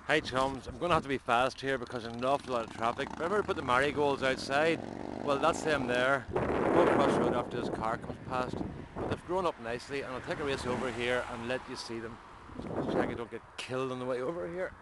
Hi chums, I'm going to have to be fast here because there's an awful lot of traffic. Remember to put the marigolds outside? Well, that's them there. I'll go across the road after this car comes past. But they've grown up nicely and I'll take a race over here and let you see them. Just check I don't get killed on the way over here.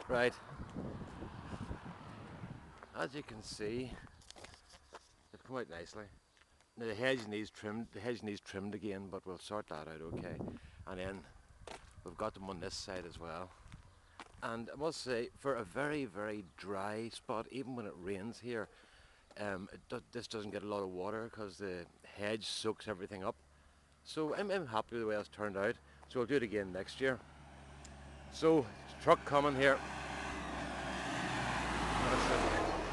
Right, as you can see, they've come out nicely. Now the hedge needs trimmed again, but we'll sort that out okay. And then we've got them on this side as well. And I must say, for a very, very dry spot, even when it rains here, this doesn't get a lot of water because the hedge soaks everything up. So I'm happy with the way it's turned out. So we'll do it again next year. So, truck coming here.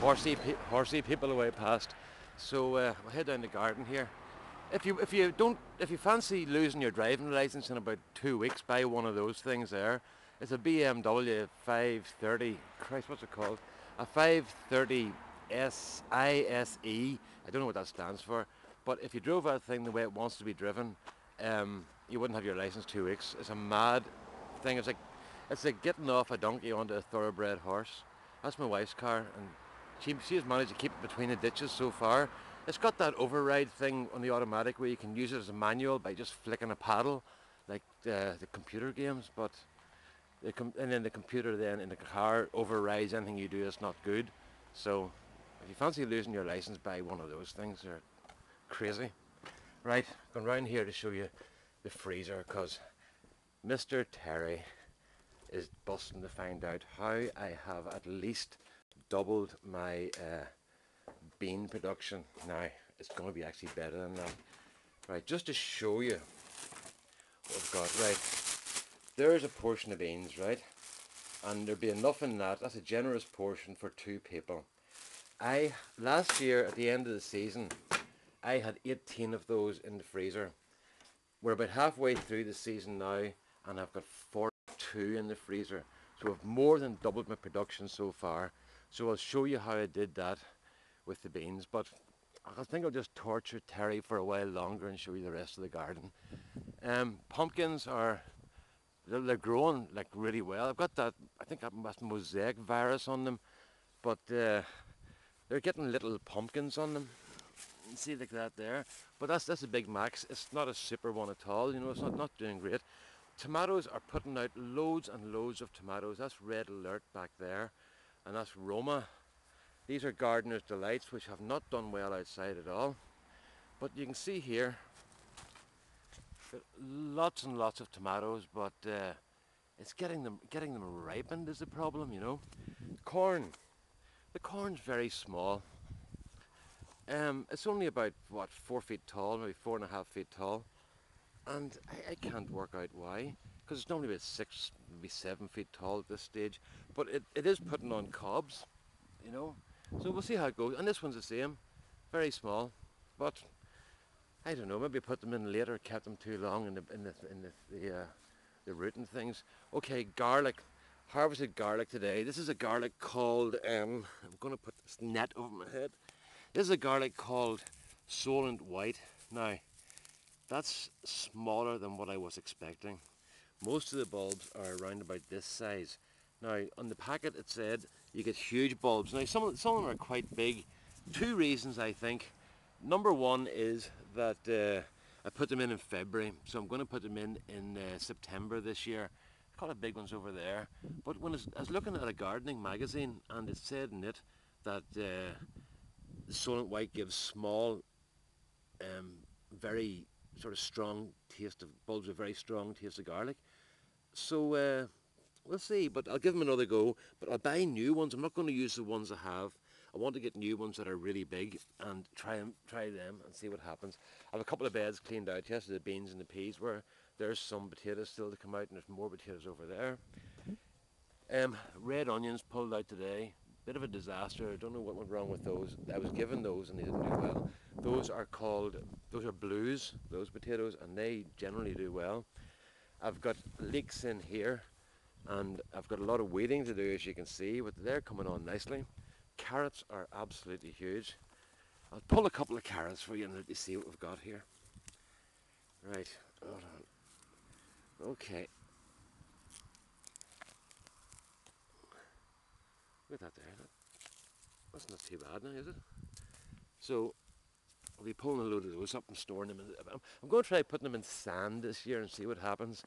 Horsey people away past. So we'll head down the garden here. If you fancy losing your driving license in about 2 weeks, buy one of those things there. It's a BMW 530. Christ, what's it called? A 530 ISE. I don't know what that stands for. But if you drove that thing the way it wants to be driven, you wouldn't have your license 2 weeks. It's a mad thing. It's like getting off a donkey onto a thoroughbred horse. That's my wife's car, and she has managed to keep it between the ditches so far. It's got that override thing on the automatic where you can use it as a manual by just flicking a paddle, like the computer games. But and then the computer then in the car overrides anything you do that's not good. So if you fancy losing your license, buy one of those things. They're crazy. Right, going round here to show you the freezer because Mr. Terry is busting to find out how I have at least doubled my bean production. Now, it's going to be actually better than that. Right, just to show you what I've got. Right, there's a portion of beans, right? And there'd be enough in that. That's a generous portion for 2 people. Last year, at the end of the season, I had 18 of those in the freezer. We're about halfway through the season now, and I've got 42 in the freezer. So I've more than doubled my production so far. So I'll show you how I did that with the beans. But I think I'll just torture Terry for a while longer and show you the rest of the garden. Pumpkins they're growing like really well. I've got that, I think that's mosaic virus on them, but they're getting little pumpkins on them. See like that there, but that's a big max. It's not a super one at all. You know, it's not doing great. Tomatoes are putting out loads and loads of tomatoes. That's Red Alert back there, and that's Roma. These are Gardener's Delights, which have not done well outside at all. But you can see here, lots and lots of tomatoes, but it's getting them ripened is the problem. You know, corn. The corn's very small. It's only about, what, 4 feet tall, maybe 4.5 feet tall. And I can't work out why, because it's normally about 6, maybe 7 feet tall at this stage. But it is putting on cobs, you know. So we'll see how it goes. And this one's the same, very small. But I don't know, maybe put them in later, kept them too long in the root and things. Okay, garlic. Harvested garlic today. This is a garlic called, I'm going to put this net over my head. This is a garlic called Solent White. Now, that's smaller than what I was expecting. Most of the bulbs are around about this size. Now, on the packet it said you get huge bulbs. Now, some of them are quite big. Two reasons, I think. Number one is that I put them in February, so I'm going to put them in September this year. A couple of big ones over there. But when I was looking at a gardening magazine, and it said in it that the Solent White gives small, very sort of strong taste of bulbs, a very strong taste of garlic. So we'll see, but I'll give them another go. But I'll buy new ones. I'm not going to use the ones I have. I want to get new ones that are really big and try them and see what happens. I have a couple of beds cleaned out yesterday, the beans and the peas, where there's some potatoes still to come out, and there's more potatoes over there. Red onions pulled out today. Bit of a disaster. I don't know what went wrong with those. I was given those and they didn't do well. Those are blues, those potatoes, and they generally do well. I've got leeks in here, and I've got a lot of weeding to do, as you can see, but they're coming on nicely. Carrots are absolutely huge. I'll pull a couple of carrots for you and let you see what we've got here. Right, hold on. Okay. Look at that there. That's not too bad now, is it? So I'll be pulling a load of those up and storing them. I'm going to try putting them in sand this year and see what happens.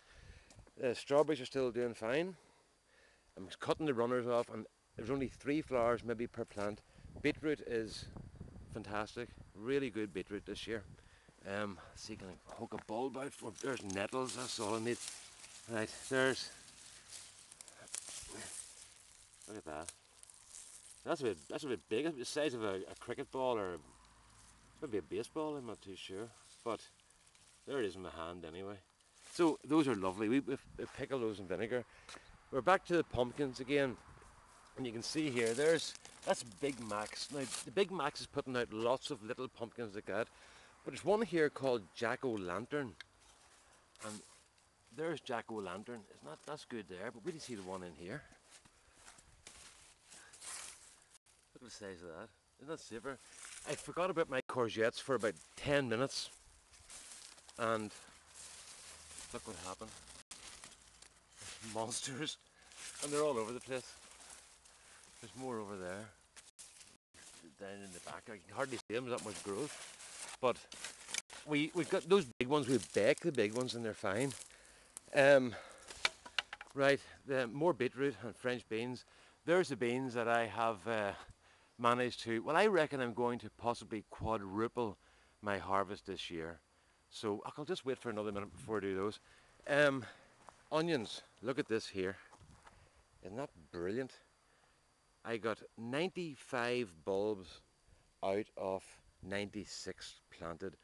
Strawberries are still doing fine. I'm cutting the runners off, and there's only 3 flowers maybe per plant. Beetroot is fantastic, really good beetroot this year. See, can I hook a bulb out for? There's nettles. That's all I need. Right, there's. Look at that. That's a bit big. It's the size of a cricket ball, or maybe a baseball. I'm not too sure, but there it is in my hand anyway. So those are lovely. We pickle those in vinegar. We're back to the pumpkins again, and you can see here. That's Big Max. Now the Big Max is putting out lots of little pumpkins like that, but there's one here called Jack-o'-lantern, and there's Jack-o'-lantern. That's good there, but we didn't see the one in here. Look at the size of that. Isn't that super? I forgot about my courgettes for about 10 minutes, and look what happened. Monsters, and they're all over the place. There's more over there, down in the back. I can hardly see them, there's that much growth. But we've got those big ones. We bake the big ones, and they're fine. Right, the more beetroot and French beans. There's the beans that I have managed to. Well, I reckon I'm going to possibly quadruple my harvest this year. So I'll just wait for another minute before I do those. Onions. Look at this here. Isn't that brilliant? I got 95 bulbs out of 96 planted.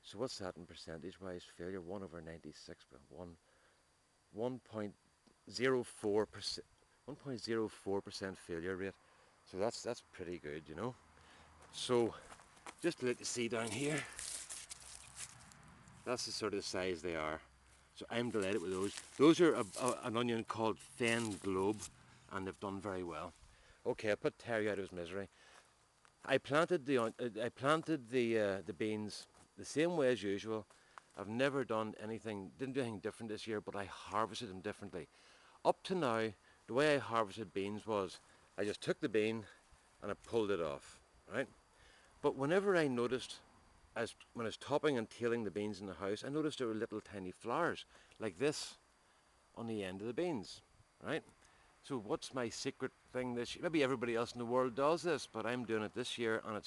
So what's that in percentage wise failure? 1 over 96, but 1.04%. 1.04% failure rate. So that's pretty good, you know. So just to let you see down here, that's the sort of size they are. So I'm delighted with those. Those are an onion called Fen Globe, and they've done very well. Okay, I put Terry out of his misery. I planted the beans the same way as usual. I've never didn't do anything different this year, but I harvested them differently. Up to now, the way I harvested beans was I just took the bean and I pulled it off, right? But whenever I noticed, when I was topping and tailing the beans in the house, I noticed there were little tiny flowers like this on the end of the beans, right? So what's my secret thing this year? Maybe everybody else in the world does this, but I'm doing it this year, and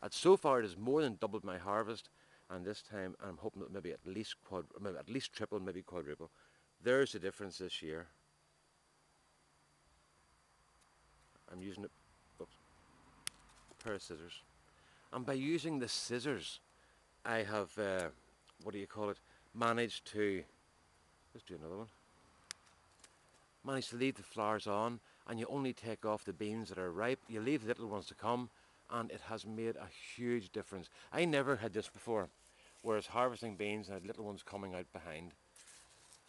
so far it has more than doubled my harvest. And this time I'm hoping that maybe at least triple, maybe quadruple. There's the difference this year. I'm using a pair of scissors, and by using the scissors, I have managed to. Let's do another one. Managed to leave the flowers on, and you only take off the beans that are ripe. You leave the little ones to come, and it has made a huge difference. I never had this before, whereas harvesting beans and I had little ones coming out behind,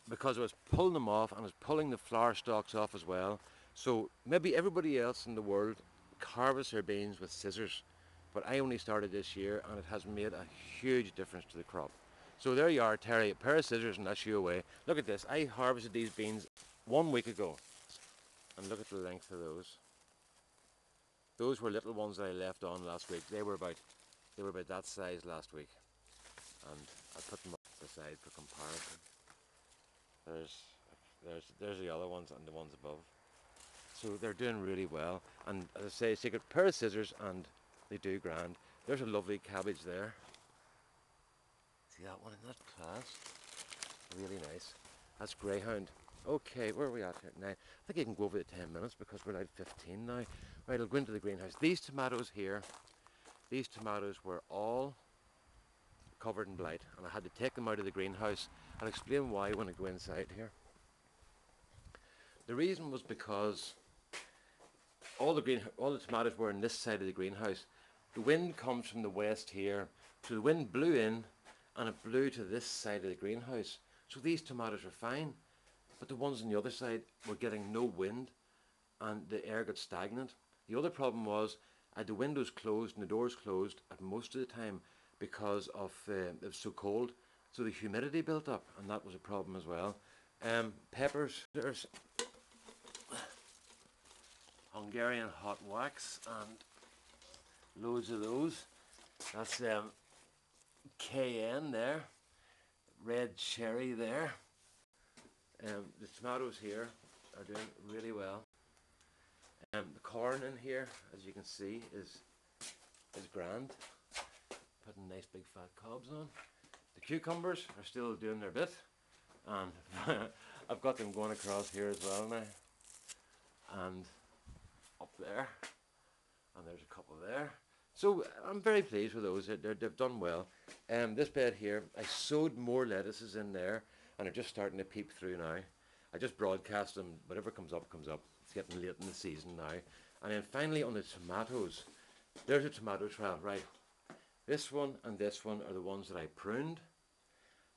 because I was pulling them off and I was pulling the flower stalks off as well. So maybe everybody else in the world harvests their beans with scissors, but I only started this year, and it has made a huge difference to the crop. So there you are, Terry, a pair of scissors and that's you away. Look at this. I harvested these beans 1 week ago, and look at the length of those. Those were little ones that I left on last week. They were about that size last week, and I put them up to the side for comparison. There's the other ones and the ones above. So they're doing really well, and as I say, take a pair of scissors and they do grand. There's a lovely cabbage there. See that one? Isn't that class? Really nice. That's Greyhound. Okay, where are we at here now? I think you can go over the 10 minutes because we're at 15 now. Right, I'll go into the greenhouse. These tomatoes here, these tomatoes were all covered in blight, and I had to take them out of the greenhouse. I'll explain why when I go inside here. The reason was because all the tomatoes were on this side of the greenhouse. The wind comes from the west here, so the wind blew in and it blew to this side of the greenhouse. So these tomatoes are fine, but the ones on the other side were getting no wind and the air got stagnant. The other problem was I had the windows closed and the doors closed at most of the time because of it was so cold, so the humidity built up, and that was a problem as well. Peppers, there's Hungarian hot wax and loads of those. That's cayenne there, red cherry there. The tomatoes here are doing really well. The corn in here, as you can see, is grand. Putting nice big fat cobs on. The cucumbers are still doing their bit, and I've got them going across here as well now, and up there, and there's a couple there. So I'm very pleased with those. They've done well. This bed here, I sowed more lettuces in there, and they're just starting to peep through now. I just broadcast them. Whatever comes up, comes up. It's getting late in the season now. And then finally on the tomatoes, there's a tomato trial, right? This one and this one are the ones that I pruned,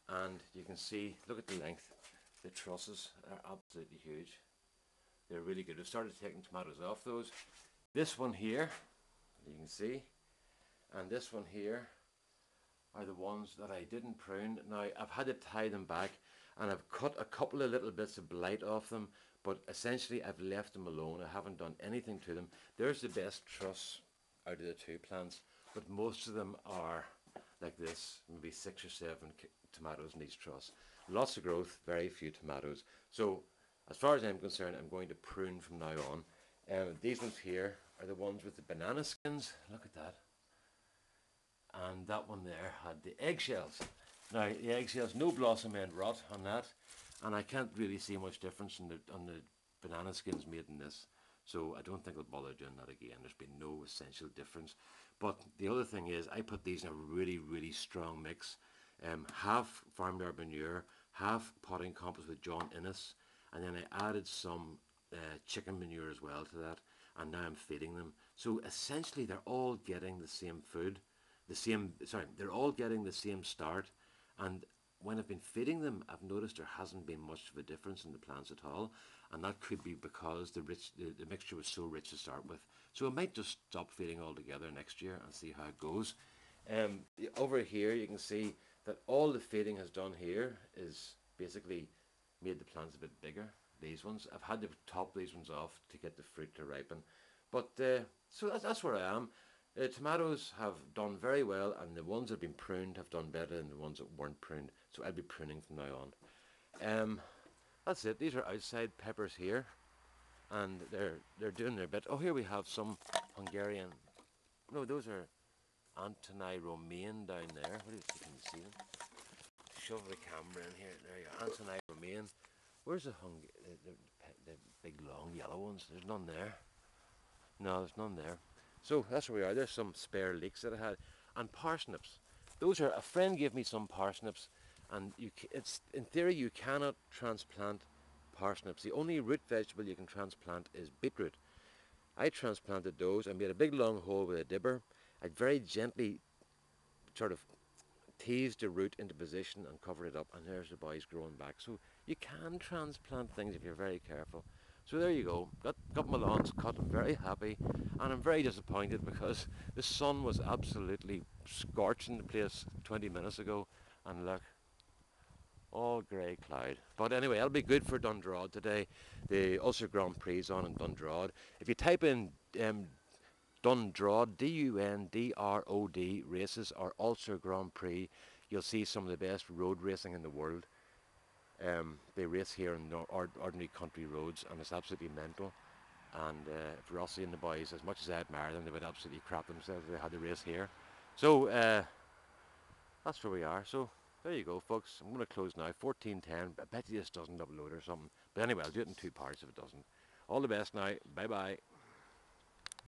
and you can see, look at the length. The trusses are absolutely huge. They're really good. I've started taking tomatoes off those. This one here, you can see, and this one here are the ones that I didn't prune. Now I've had to tie them back, and I've cut a couple of little bits of blight off them, but essentially I've left them alone. I haven't done anything to them. There's the best truss out of the two plants, but most of them are like this, maybe 6 or 7 tomatoes in each truss. Lots of growth, very few tomatoes. So as far as I'm concerned, I'm going to prune from now on. These ones here are the ones with the banana skins. Look at that. And that one there had the eggshells. Now the eggshells, no blossom end rot on that, and I can't really see much difference on the banana skins made in this. So I don't think I'll bother doing that again. There's been no essential difference. But the other thing is, I put these in a really, really strong mix. Half farmyard manure, half potting compost with John Innes, and then I added some chicken manure as well to that, and now I'm feeding them. So essentially they're all getting the same food, they're all getting the same start, and when I've been feeding them, I've noticed there hasn't been much of a difference in the plants at all, and that could be because the mixture was so rich to start with. So I might just stop feeding altogether next year and see how it goes. Over here you can see that all the feeding has done here is basically made the plants a bit bigger. These ones, I've had to top these ones off to get the fruit to ripen. But so that's where I am. The tomatoes have done very well, and the ones that have been pruned have done better than the ones that weren't pruned. So I'll be pruning from now on. That's it. These are outside peppers here, and they're doing their bit. Oh, here we have some Hungarian. No, those are Antoni Romaine down there. What is? Can you see them? Shove the camera in here. There you go. Antoni Romaine. Where's the big long yellow ones? There's none there. No, there's none there. So that's where we are. There's some spare leeks that I had, and parsnips. Those are, a friend gave me some parsnips, and it's in theory you cannot transplant parsnips. The only root vegetable you can transplant is beetroot. I transplanted those. I made a big long hole with a dibber. I very gently sort of teased the root into position and covered it up, and there's the boys growing back. So you can transplant things if you're very careful. So there you go, got my lawns cut. I'm very happy, and I'm very disappointed because the sun was absolutely scorching the place 20 minutes ago, and look, all grey cloud. But anyway, I'll be good for Dundrod today. The Ulster Grand Prix is on in Dundrod. If you type in Dundrod, D-U-N-D-R-O-D races, or Ulster Grand Prix, you'll see some of the best road racing in the world. They race here on ordinary country roads, and it's absolutely mental. And for Rossi and the boys, as much as I admire them, they would absolutely crap themselves if they had to race here. So that's where we are. So there you go, folks. I'm going to close now. 14:10. I bet you this doesn't upload or something. But anyway, I'll do it in 2 parts if it doesn't. All the best now. Bye bye.